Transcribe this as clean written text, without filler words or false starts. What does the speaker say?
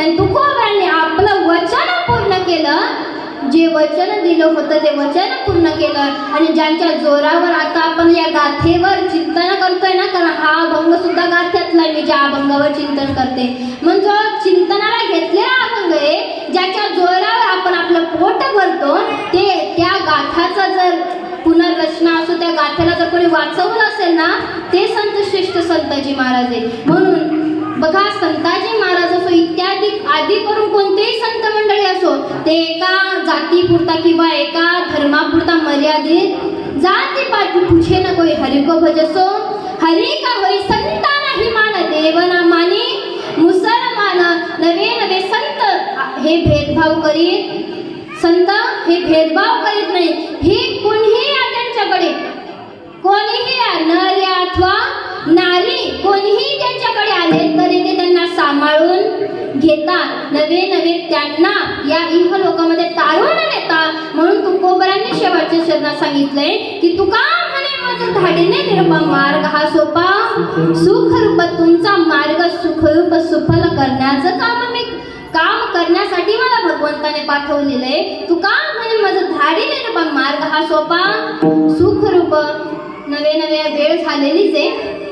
आणि तुकोबांनी आपलं वचन पूर्ण केलं. जे वचन दिलं होतं ते वचन पूर्ण केलं. आणि ज्यांच्या जोरावर आता आपण या गाथेवर चिंतन करतोय ना, कारण हा अभंग सुद्धा गाथ्यातला मी ज्या अभंगावर चिंतन करते, म्हणजे चिंतनाला घेतलेला अभंग आहे. ज्याच्या जोरावर आपण आपलं पोट भरतो ते त्या गाथाचा जर पुनर्रचना असो, त्या गाथ्याला जर कोणी वाचवलं असेल ना, ते संत श्रेष्ठ संताजी महाराज आहे. म्हणून बघा, संताजी महाराज असो इत्यादी आदी करून कोणतेही संत मंडळी असो, ते एका जातीपुरता किंवा एका धर्मापुरता मर्यादित जाती पाती पूछे न कोई हरि को भजसो, हरि का होई संता नाही मान देवना मानी, मुसलमान नवे नवे संत हे भेदभाव करीत, संत हे भेदभाव करीत नाही. हे कोणीही या त्यांच्याकडे, कोणीही या नर या अथवा नारी कोणीही त्यांच्याकडे आले तरी ते त्यांना सांभाळून घेतात, नवे नवे त्यांना या इहलोकामध्ये तारून नेतात. म्हणून तुकोबरांनी शेवटच्या शरणात सांगितलंय की तुका म्हणे माझं धाडीने निर्मम मार्ग हा सोपा, सुखरूप तुमचा मार्ग सुखरूप सुफल करण्याचं काम करण्यासाठी मला भगवंताने पाठवलेलं आहे. तुका म्हणे माझं धाडीने निर्मम मार्ग हा सोपा, सुखरूप नवे नवे वेळ झालेलीच आहे.